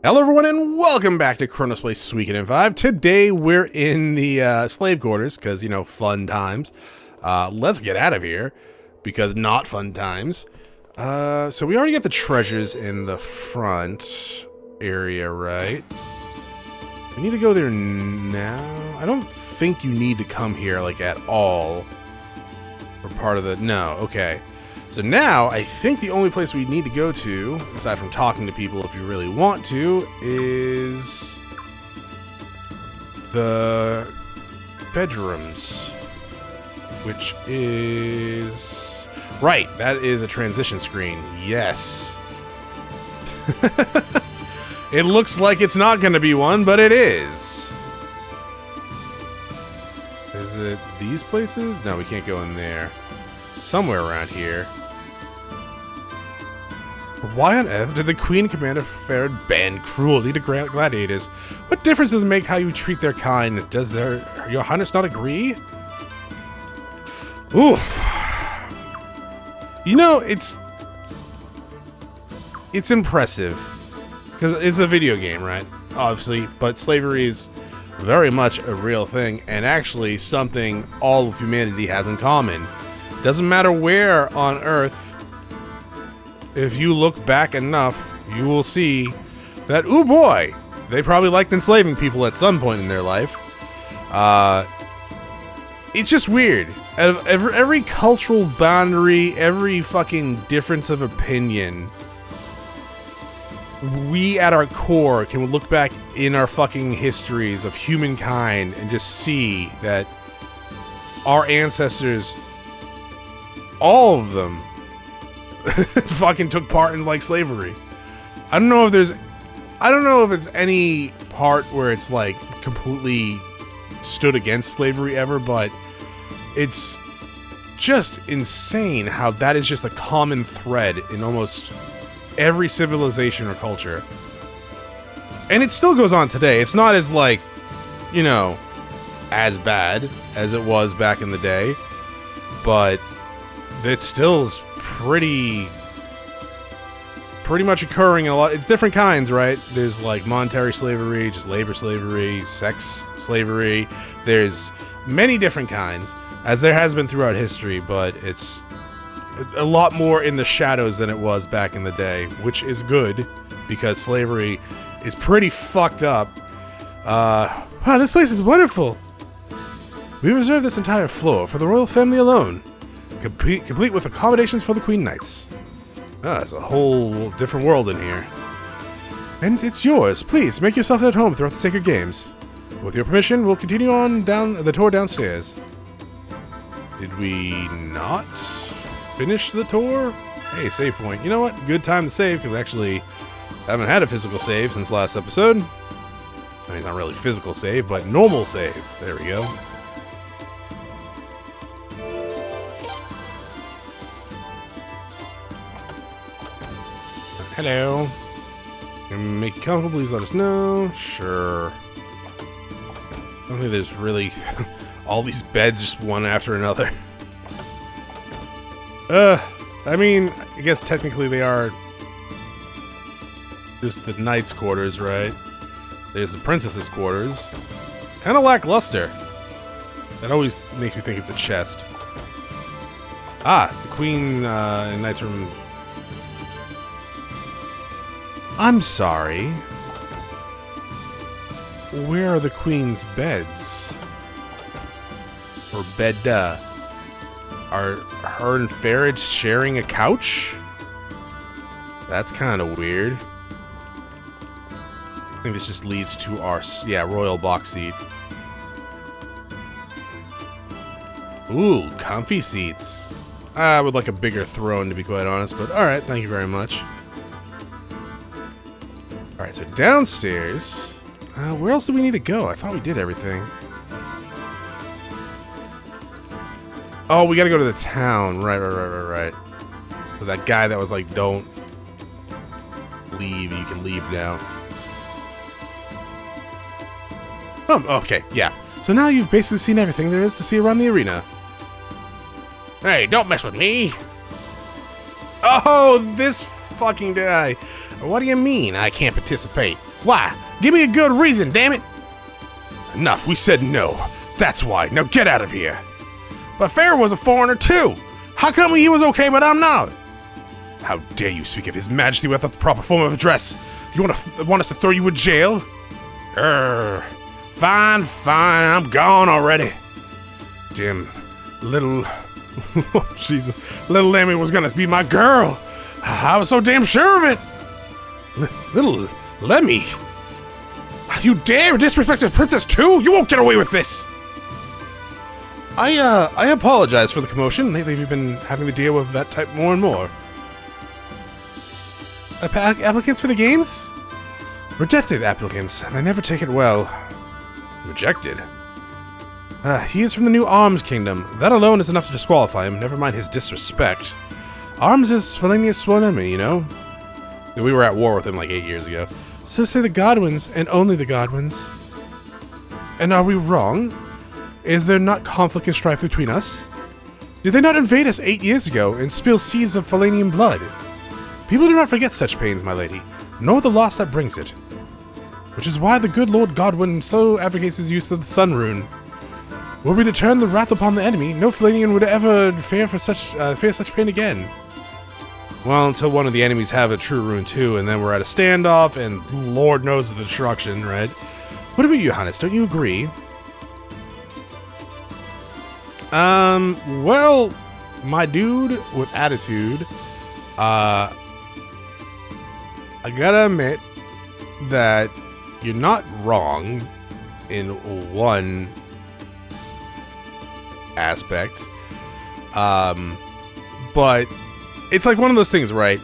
Hello everyone and welcome back to Chronos Suikoden V. Today we're in the slave quarters because, you know, fun times. Let's get out of here because not fun times. So we already got the treasures in the front area, right? We need to go there now. I don't think you need to come here like at all. Or part of the, no, okay. So now, I think the only place we need to go to, aside from talking to people if you really want to, is the bedrooms. Which is... right, that is a transition screen. Yes. It looks like it's not going to be one, but it is. Is it these places? No, we can't go in there. Somewhere around here. Why on earth did the Queen Commander Farad ban cruelty to gladiators? What difference does it make how you treat their kind? Does your Highness not agree? Oof. You know, it's impressive. Because it's a video game, right? Obviously, but slavery is very much a real thing, and actually something all of humanity has in common. Doesn't matter where on Earth, if you look back enough, you will see that, ooh boy, they probably liked enslaving people at some point in their life. It's just weird. Every cultural boundary, every fucking difference of opinion, we at our core can look back in our fucking histories of humankind and just see that our ancestors, all of them, fucking took part in like slavery. I don't know if it's any part where it's like completely stood against slavery ever, but it's just insane how that is just a common thread in almost every civilization or culture. And it still goes on today. It's not as like, you know, as bad as it was back in the day, but it still is pretty much occurring in a lot. It's different kinds, right? There's like monetary slavery, just labor slavery, sex slavery. There's many different kinds, as there has been throughout history, but it's a lot more in the shadows than it was back in the day, which is good because slavery is pretty fucked up. Wow, this place is wonderful. We reserved this entire floor for the royal family alone. Complete with accommodations for the Queen Knights. Ah, it's a whole different world in here. And it's yours. Please, make yourself at home throughout the Sacred Games. With your permission, we'll continue on down the tour downstairs. Did we not finish the tour? Hey, save point. You know what? Good time to save, because actually I haven't had a physical save since last episode. I mean, it's not really physical save, but normal save. There we go. Hello. Can make you comfortable, please let us know. Sure. I don't think there's really all these beds just one after another. I mean, I guess technically they are just the knight's quarters, right? There's the princess's quarters. Kind of lackluster. That always makes me think it's a chest. Ah, the queen and knight's room. I'm sorry. Where are the queen's beds? Or bedda? Are her and Farad sharing a couch? That's kind of weird. I think this just leads to our, yeah, royal box seat. Ooh, comfy seats. I would like a bigger throne, to be quite honest, but alright, thank you very much. Alright, so downstairs. Where else do we need to go? I thought we did everything. Oh, we gotta go to the town. Right. So that guy that was like, don't leave, you can leave now. Oh, okay, yeah. So now you've basically seen everything there is to see around the arena. Hey, don't mess with me! Oh, this fucking guy. What do you mean I can't participate? Why? Give me a good reason, damn it! Enough, we said no. That's why. Now get out of here. But Pharaoh was a foreigner too. How come he was okay but I'm not? How dare you speak of His Majesty without the proper form of address? Do you want us to throw you in jail? Fine, I'm gone already. Damn, little... oh, Jesus. Little Lemmy was gonna be my girl. I was so damn sure of it. Little Lemmy? You dare disrespect the princess too? You won't get away with this. I apologize for the commotion. Lately we've been having to deal with that type more and more. Applicants for the games? Rejected applicants. They never take it well. Rejected? He is from the new Arms Kingdom. That alone is enough to disqualify him, never mind his disrespect. Arms is Felinius' sworn enemy, you know? We were at war with him like 8 years ago. So say the Godwins, and only the Godwins. And are we wrong? Is there not conflict and strife between us? Did they not invade us 8 years ago and spill seas of Felanian blood? People do not forget such pains, my lady, nor the loss that brings it. Which is why the good Lord Godwin so advocates his use of the Sun Rune. Were we to turn the wrath upon the enemy, no Felanian would ever fear such pain again. Well, until one of the enemies have a true rune too, and then we're at a standoff, and Lord knows the destruction, right? What about you, Hannes? Don't you agree? Well, my dude with attitude, I gotta admit that you're not wrong in one aspect, but it's like one of those things, right?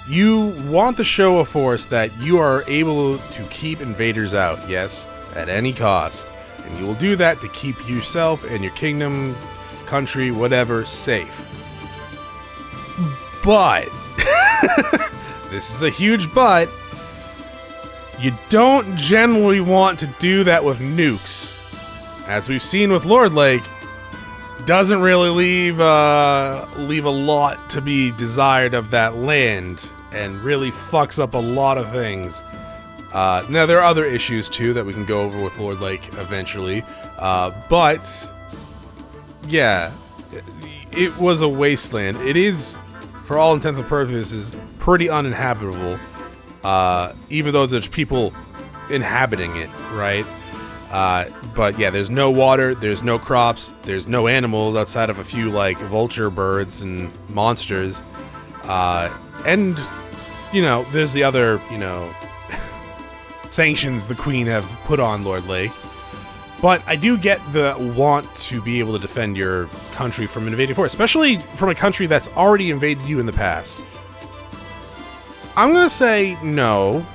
You want to show a force that you are able to keep invaders out, yes, at any cost. And you will do that to keep yourself and your kingdom, country, whatever, safe. But, this is a huge but, you don't generally want to do that with nukes. As we've seen with Lord Lake, doesn't really leave a lot to be desired of that land, and really fucks up a lot of things. Now there are other issues too that we can go over with Lord Lake eventually, but yeah, it was a wasteland. It is, for all intents and purposes, pretty uninhabitable, even though there's people inhabiting it, right? But yeah, there's no water, there's no crops, there's no animals outside of a few like vulture birds and monsters, and you know, there's the other, you know, sanctions the Queen have put on Lord Lake. But I do get the want to be able to defend your country from invading force, especially from a country that's already invaded you in the past. I'm gonna say no,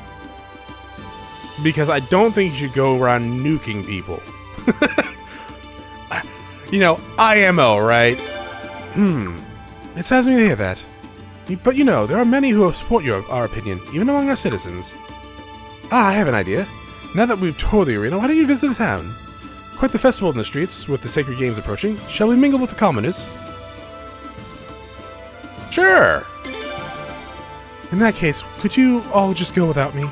because I don't think you should go around nuking people. You know, IMO, right? It saddens me to hear that. But you know, there are many who support our opinion, even among our citizens. I have an idea. Now that we've toured the arena, why don't you visit the town? Quite the festival in the streets, with the sacred games approaching. Shall we mingle with the commoners? Sure! In that case, could you all just go without me?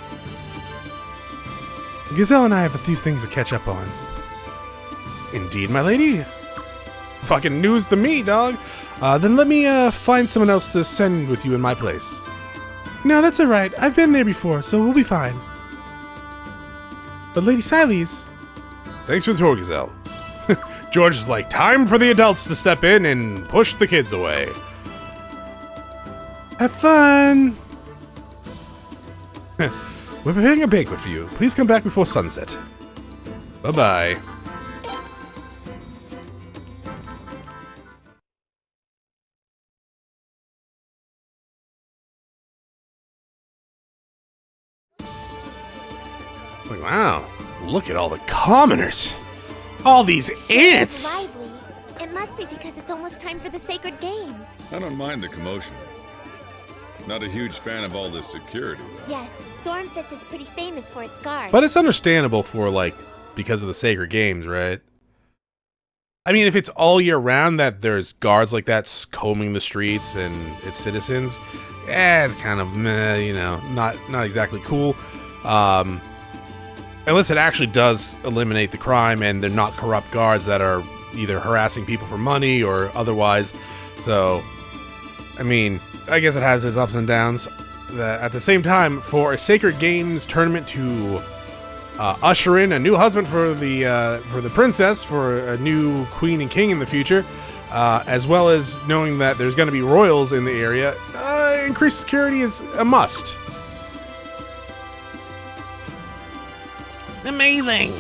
Gazelle and I have a few things to catch up on. Indeed, my lady. Fucking news to me, dog. Then let me find someone else to send with you in my place. No, that's alright. I've been there before, so we'll be fine. But Lady Siles... Thanks for the tour, Gazelle. George is like, time for the adults to step in and push the kids away. Have fun! We're preparing a banquet for you. Please come back before sunset. Bye-bye. Like, wow, look at all the commoners. All these ants! Lively. It must be because it's almost time for the sacred games. I don't mind the commotion. Not a huge fan of all this security. Yes, Stormfist is pretty famous for its guards. But it's understandable for, like, because of the sacred games, right? I mean, if it's all year round that there's guards like that combing the streets and its citizens, it's kind of meh, you know, not exactly cool. Unless it actually does eliminate the crime and they're not corrupt guards that are either harassing people for money or otherwise. So, I mean, I guess it has its ups and downs. At the same time, for a Sacred Games tournament to usher in a new husband for the princess, for a new queen and king in the future, as well as knowing that there's going to be royals in the area, increased security is a must. Amazing!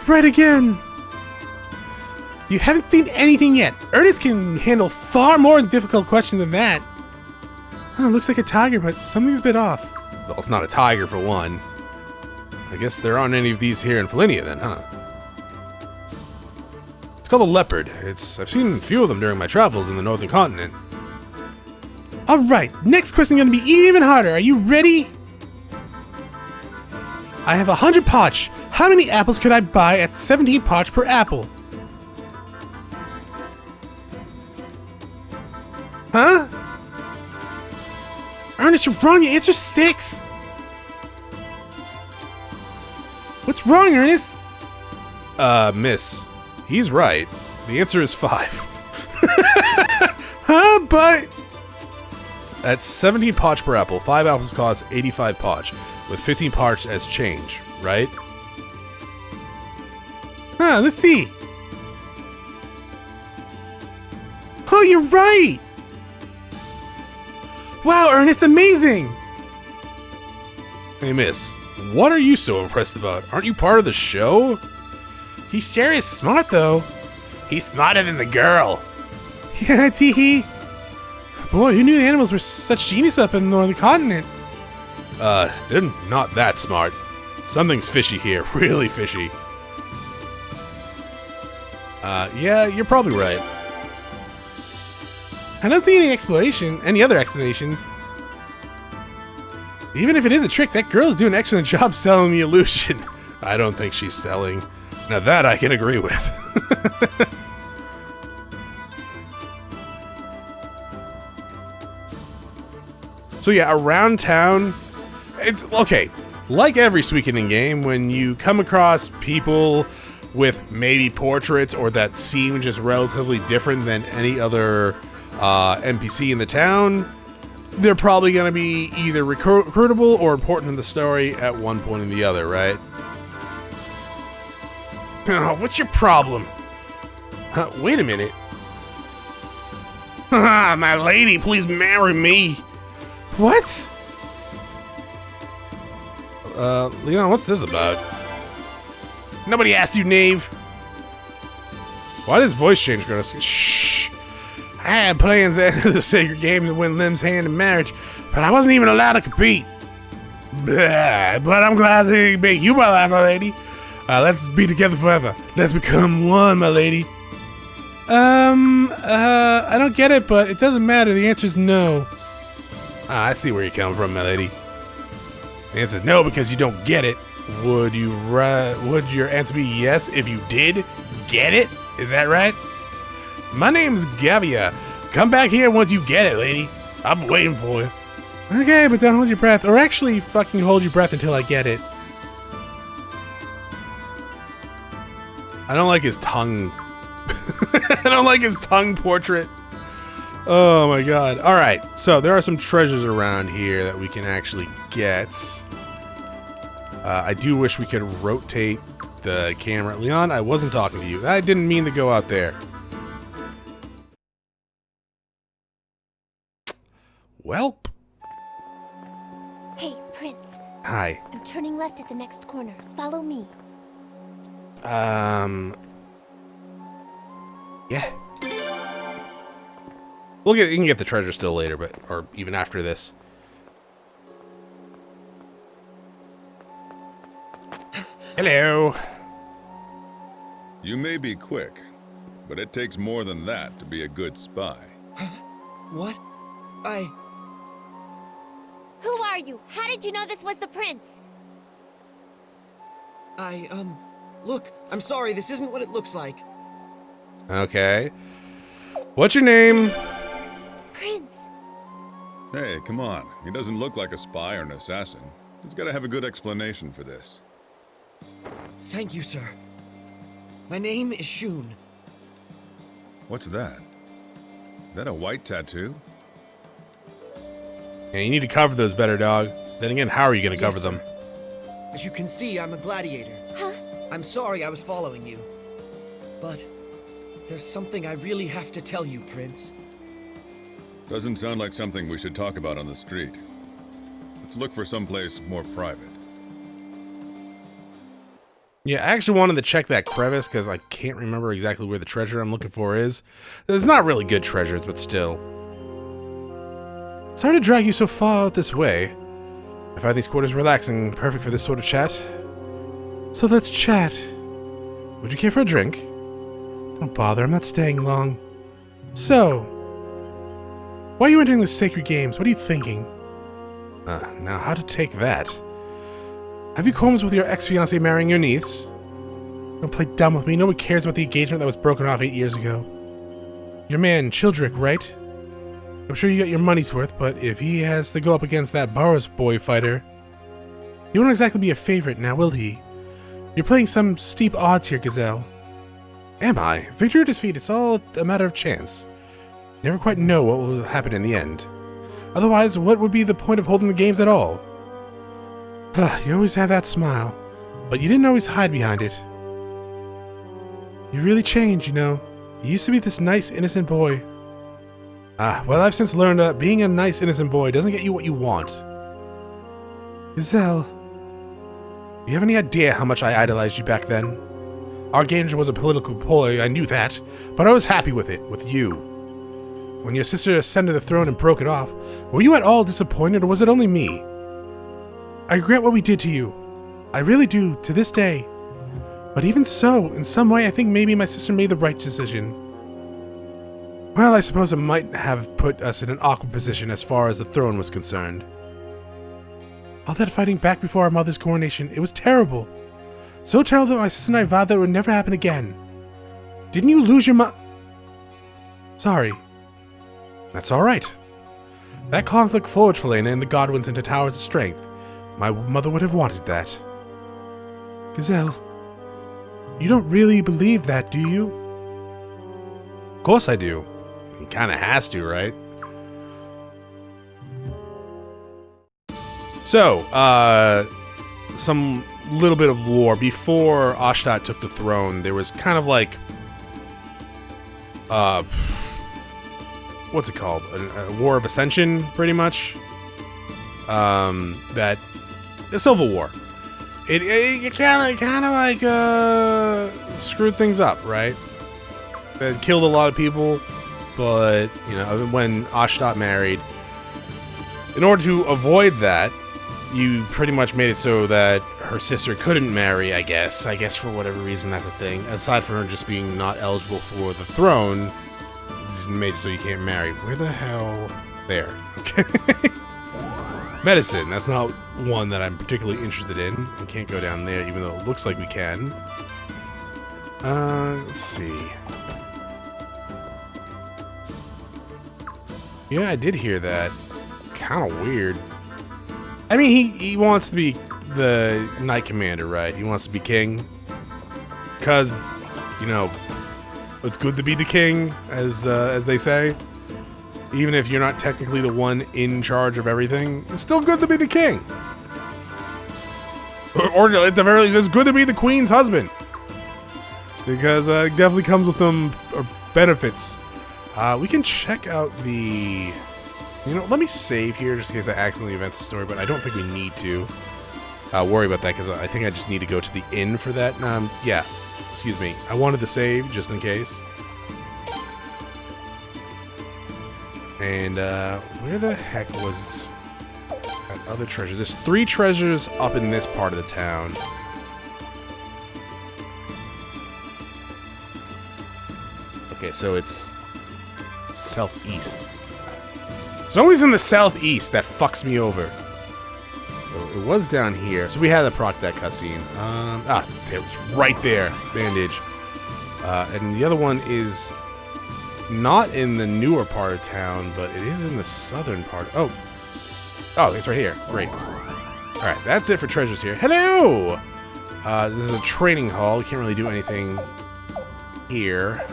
Right again! You haven't seen anything yet. Ernest can handle far more difficult questions than that. Oh, looks like a tiger, but something's a bit off. Well, it's not a tiger for one. I guess there aren't any of these here in Felinia then, huh? It's called a leopard. I've seen a few of them during my travels in the northern continent. Alright, next question is gonna be even harder. Are you ready? I have 100 poch. How many apples could I buy at 17 poch per apple? Huh? Ernest, you're wrong. Your answer's 6. What's wrong, Ernest? Miss. He's right. The answer is 5. Huh? But... At 17 poch per apple, 5 apples cost 85 poch, with 15 poch as change, right? Huh, let's see. Oh, you're right! Wow, Ernest, amazing! Hey, miss, what are you so impressed about? Aren't you part of the show? He sure is smart, though. He's smarter than the girl. Yeah, teehee. Boy, who knew the animals were such genius up in the northern continent? They're not that smart. Something's fishy here, really fishy. Yeah, you're probably right. I don't see any other explanations. Even if it is a trick, that girl's doing an excellent job selling the illusion. I don't think she's selling. Now that I can agree with. So yeah, around town, it's okay. Like every Suikoden game, when you come across people with maybe portraits or that seem just relatively different than any other NPC in the town, they're probably going to be either recruitable or important in the story at one point or the other, right? Oh, what's your problem? Wait a minute. My lady, please marry me. What? Leon, what's this about? Nobody asked you, knave. Why does voice change, Chronos? Shh. I had plans to enter the Sacred Game to win Lim's hand in marriage, but I wasn't even allowed to compete. Blah, but I'm glad to make you my life, my lady. Let's be together forever. Let's become one, my lady. I don't get it, but it doesn't matter. The answer's no. I see where you're coming from, my lady. The answer's no because you don't get it. Would your answer be yes if you did get it? Is that right? My name's Gavia. Come back here once you get it, lady. I'm waiting for you. Okay, but don't hold your breath. Or actually, fucking hold your breath until I get it. I don't like his tongue. I don't like his tongue portrait. Oh my god. Alright, so there are some treasures around here that we can actually get. I do wish we could rotate the camera. Leon, I wasn't talking to you. I didn't mean to go out there. Welp. Hey, Prince. Hi. I'm turning left at the next corner. Follow me. Yeah. You can get the treasure still later, or even after this. Hello. You may be quick, but it takes more than that to be a good spy. What? Who are you? How did you know this was the prince? Look, I'm sorry, this isn't what it looks like. Okay. What's your name? Prince. Hey, come on. He doesn't look like a spy or an assassin. He's got to have a good explanation for this. Thank you, sir. My name is Shun. What's that? Is that a white tattoo? Yeah, you need to cover those better, dog. Then again, how are you going to Yes, cover them? sir. As you can see, I'm a gladiator. Huh? I'm sorry I was following you. But there's something I really have to tell you, Prince. Doesn't sound like something we should talk about on the street. Let's look for someplace more private. Yeah, I actually wanted to check that crevice because I can't remember exactly where the treasure I'm looking for is. There's not really good treasures, but still. Sorry to drag you so far out this way. I find these quarters relaxing, perfect for this sort of chat. So let's chat. Would you care for a drink? Don't bother, I'm not staying long. So, why are you entering the sacred games? What are you thinking? Now how to take that? Have you qualms with your ex-fiancé marrying your niece? Don't play dumb with me. Nobody cares about the engagement that was broken off 8 years ago. Your man, Childrick, right? I'm sure you got your money's worth, but if he has to go up against that Boris boy fighter, he won't exactly be a favorite now, will he? You're playing some steep odds here, Gazelle. Am I? Victory or defeat, it's all a matter of chance. You never quite know what will happen in the end. Otherwise, what would be the point of holding the games at all? You always have that smile, but you didn't always hide behind it. You've really changed, you know. You used to be this nice, innocent boy. Well, I've since learned that being a nice, innocent boy doesn't get you what you want. Gazelle, you have any idea how much I idolized you back then? Archangel was a political ploy, I knew that, but I was happy with it, with you. When your sister ascended the throne and broke it off, were you at all disappointed, or was it only me? I regret what we did to you. I really do, to this day. But even so, in some way, I think maybe my sister made the right decision. Well, I suppose it might have put us in an awkward position as far as the throne was concerned. All that fighting back before our mother's coronation, it was terrible. So terrible that my sister and I vowed that it would never happen again. Didn't you lose your Sorry. That's alright. That conflict forged Felena and the Godwins into towers of strength. My mother would have wanted that. Gazelle, you don't really believe that, do you? Of course I do. He kinda has to, right? So, some little bit of lore. Before Ashtat took the throne, there was kind of like, what's it called? A war of ascension, pretty much. That a civil war. It kind of like screwed things up, right? It killed a lot of people, but you know, when Ashtat married, in order to avoid that, you pretty much made it so that her sister couldn't marry, I guess for whatever reason that's a thing. Aside from her just being not eligible for the throne, just made it so you can't marry. Where the hell? There. Okay. Medicine, that's not one that I'm particularly interested in. We can't go down there, even though it looks like we can. Let's see. Yeah, I did hear that. Kind of weird. I mean, he wants to be the Knight Commander, right? He wants to be king. Because, you know, it's good to be the king, as they say. Even if you're not technically the one in charge of everything, it's still good to be the king. Or at the very least, it's good to be the queen's husband. Because it definitely comes with some benefits. We can check out the... You know, let me save here just in case I accidentally advance the story, but I don't think we need to worry about that because I think I just need to go to the inn for that. Yeah, excuse me. I wanted to save just in case. And where the heck was that other treasure? There's 3 treasures up in this part of the town. Okay, so it's southeast. It's always in the southeast that fucks me over. So it was down here. So we had to proc that cutscene. It was right there. Bandage. And the other one is not in the newer part of town, but it is in the southern part. Oh, it's right here. Great. Alright, that's it for treasures here. Hello! This is a training hall. We can't really do anything here.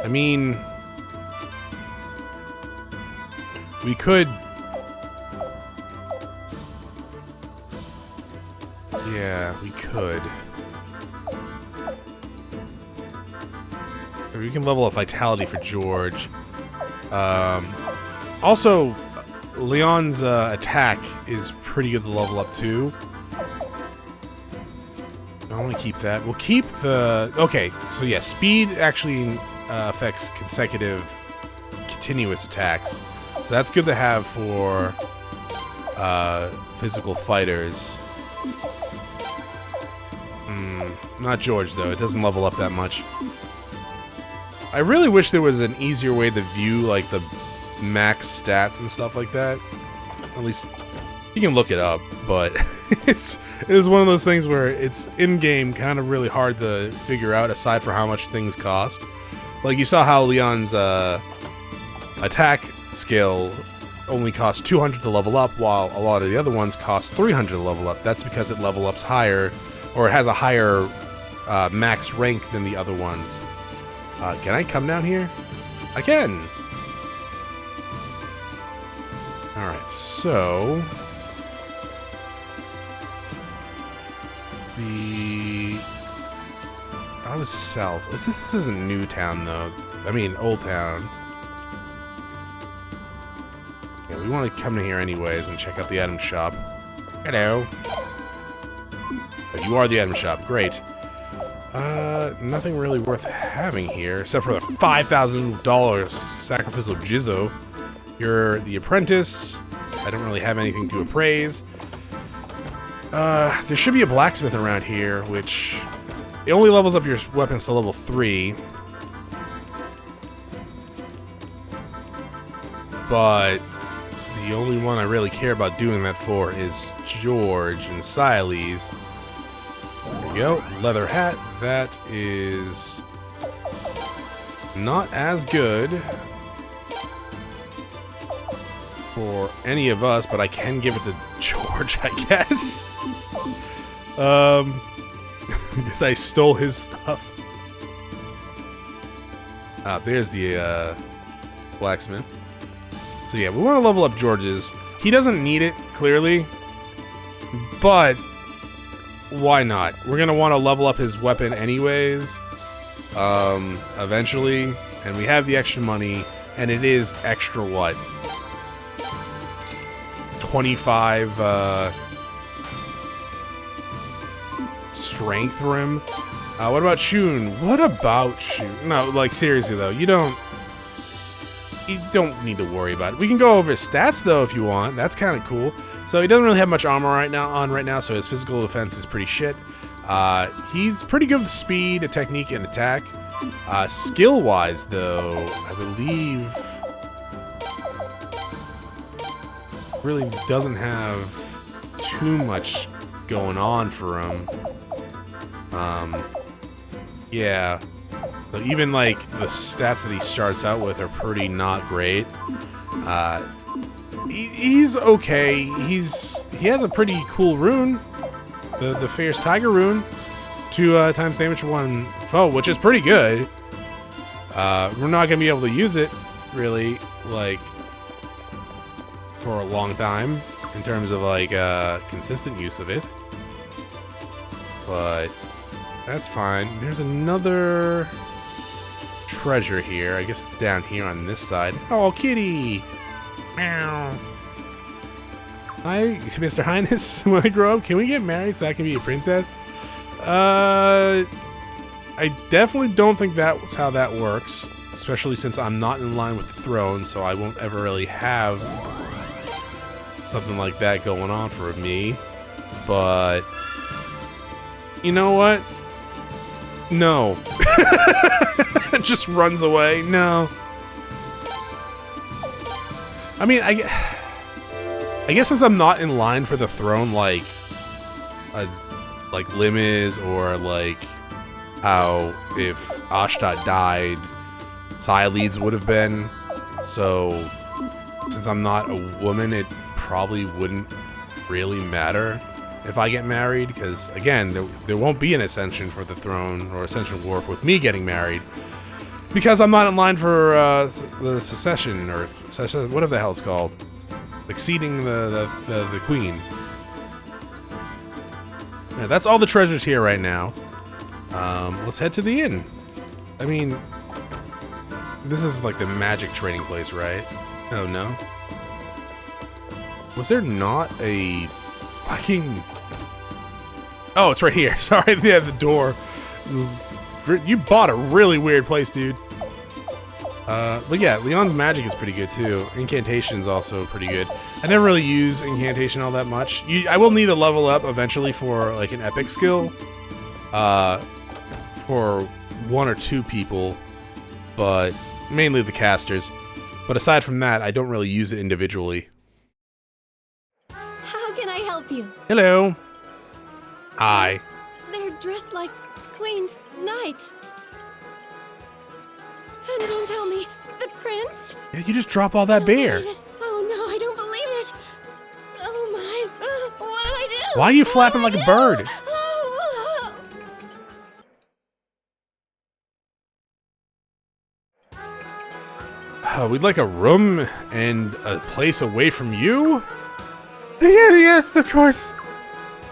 I mean, we could... Yeah, we could. We can level up Vitality for George. Also, Leon's attack is pretty good to level up too. I want to keep that. We'll keep the... Okay, so yeah, speed actually affects continuous attacks. So that's good to have for physical fighters. Not George, though. It doesn't level up that much. I really wish there was an easier way to view, like, the max stats and stuff like that. At least, you can look it up, but it is one of those things where it's in-game kind of really hard to figure out, aside from how much things cost. Like, you saw how Leon's attack skill only costs 200 to level up, while a lot of the other ones cost 300 to level up. That's because it level ups higher, or it has a higher max rank than the other ones. Can I come down here? I can! Alright, so... I was south. This isn't New Town, though. I mean, Old Town. Yeah, we want to come to here anyways and check out the item shop. Hello. Oh, you are the item shop. Great. Nothing really worth having here, except for the $5,000 sacrificial Jizzo. You're the apprentice. I don't really have anything to appraise. There should be a blacksmith around here, which... It only levels up your weapons to level 3. But... the only one I really care about doing that for is George and Siles. There we go. Leather hat. That is not as good for any of us, but I can give it to George, I guess. Because I stole his stuff. There's the blacksmith. So yeah, we want to level up George's. He doesn't need it, clearly, but why not? We're gonna want to level up his weapon anyways, eventually, and we have the extra money, and it is extra what? 25 strength for him. What about Shun? What about Shun? No, like seriously though, you don't need to worry about it. We can go over his stats though if you want. That's kind of cool. So he doesn't really have much armor right now, so his physical defense is pretty shit. He's pretty good with speed, technique, and attack. Skill-wise though, I believe really doesn't have too much going on for him. Yeah. So even like the stats that he starts out with are pretty not great. He's okay. He has a pretty cool rune, the Fierce Tiger rune, 2 times damage to 1 foe, which is pretty good. We're not gonna be able to use it really, like, for a long time in terms of like consistent use of it, but that's fine. There's another treasure here. I guess it's down here on this side. Oh, kitty! Meow. Hi, Mr. Highness. When I grow up, can we get married so I can be a princess? I definitely don't think that's how that works, especially since I'm not in line with the throne, so I won't ever really have something like that going on for me. But you know what? No. It just runs away. No. I mean, I guess since I'm not in line for the throne like Lim is, or like how if Ashtat died, Siles would have been. So since I'm not a woman, it probably wouldn't really matter if I get married, because again, there won't be an ascension for the throne or ascension war with me getting married, because I'm not in line for the succession or whatever the hell it's called, succeeding the queen. Yeah, that's all the treasures here right now. Let's head to the inn. I mean, this is like the magic training place, right? Oh no. Was there not a fucking... Oh, it's right here. Sorry, they have the door. You bought a really weird place, dude. But yeah, Leon's magic is pretty good too. Incantation's also pretty good. I never really use incantation all that much. I will need a level up eventually for like an epic skill. For 1 or 2 people, but mainly the casters. But aside from that, I don't really use it individually. How can I help you? Hello. Hi. They're dressed like queens, knights. And don't tell me, the prince? Yeah, you just drop all that beer. Oh no, I don't believe it. Oh my, what do I do? Why are you flapping like a bird? We'd like a room and a place away from you? Yes, of course.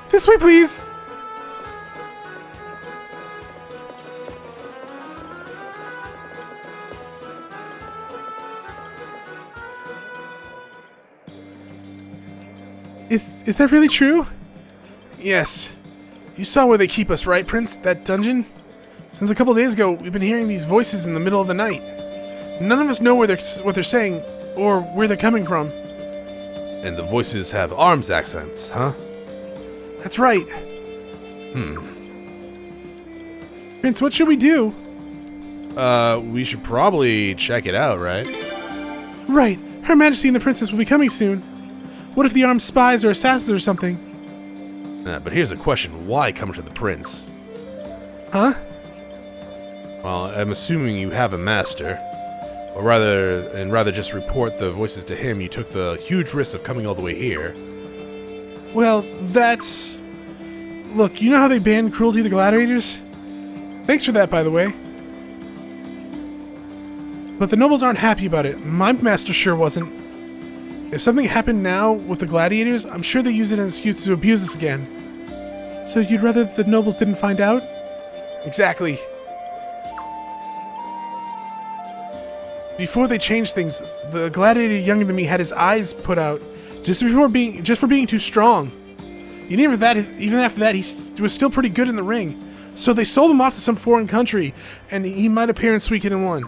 This way, please. Is that really true? Yes. You saw where they keep us, right, Prince? That dungeon? Since a couple days ago, we've been hearing these voices in the middle of the night. None of us know what they're saying, or where they're coming from. And the voices have arms accents, huh? That's right. Prince, what should we do? We should probably check it out, right? Right. Her Majesty and the Princess will be coming soon. What if the armed spies or assassins or something? But here's the question. Why come to the Prince? Huh? Well, I'm assuming you have a master. Or rather just report the voices to him, you took the huge risk of coming all the way here. Well, that's... Look, you know how they banned cruelty to gladiators? Thanks for that, by the way. But the nobles aren't happy about it. My master sure wasn't. If something happened now with the gladiators, I'm sure they use it as an excuse to abuse us again. So you'd rather the nobles didn't find out? Exactly. Before they changed things, the gladiator younger than me had his eyes put out just for being too strong. And even after that, he was still pretty good in the ring. So they sold him off to some foreign country, and he might appear in Suikoden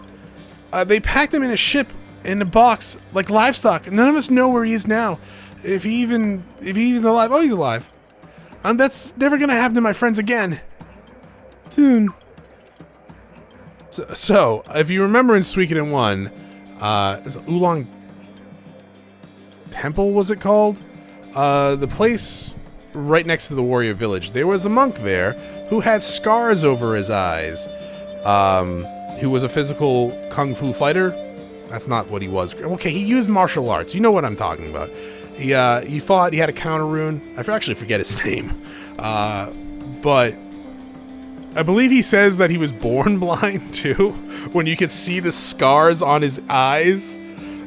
V. They packed him in a ship, in a box, like livestock. None of us know where he is now. If he's alive. Oh, he's alive. And that's never gonna happen to my friends again. Soon. So, if you remember in Suikoden 1, is it Oolong Temple, was it called? The place right next to the warrior village. There was a monk there who had scars over his eyes, who was a physical kung fu fighter. That's not what he was. Okay, he used martial arts. You know what I'm talking about. He fought, he had a counter rune. I actually forget his name. But I believe he says that he was born blind too, when you could see the scars on his eyes.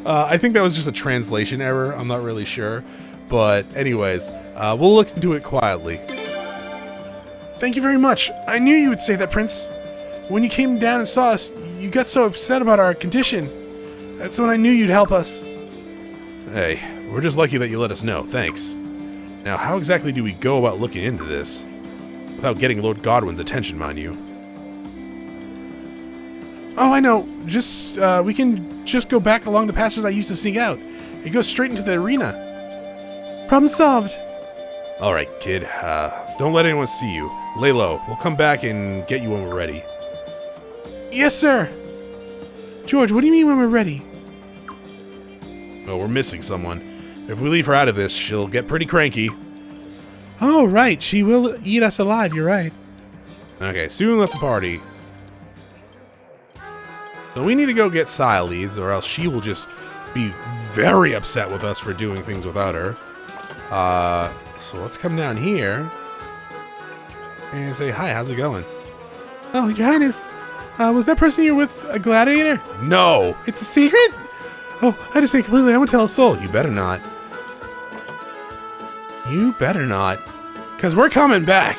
I think that was just a translation error. I'm not really sure. But anyways, we'll look into it quietly. Thank you very much. I knew you would say that, Prince. When you came down and saw us, you got so upset about our condition. That's when I knew you'd help us. Hey, we're just lucky that you let us know. Thanks. Now, how exactly do we go about looking into this? Without getting Lord Godwin's attention, mind you. Oh, I know. We can just go back along the passages I used to sneak out. It goes straight into the arena. Problem solved. Alright, kid. Don't let anyone see you. Lay low. We'll come back and get you when we're ready. Yes, sir. George, what do you mean when we're ready? Well, we're missing someone. If we leave her out of this, she'll get pretty cranky. Oh, right. She will eat us alive. You're right. Okay, soon left the party. So we need to go get Siledes, or else she will just be very upset with us for doing things without her. So let's come down here and say, hi, how's it going? Oh, Your Highness, was that person you're with a gladiator? No, it's a secret? Oh, I just think completely, I won't tell a soul. You better not. You better not. Because we're coming back.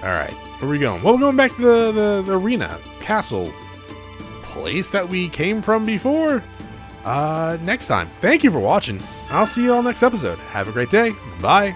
Alright, where are we going? Well, we're going back to the arena, castle, place that we came from before. Next time. Thank you for watching. I'll see you all next episode. Have a great day. Bye.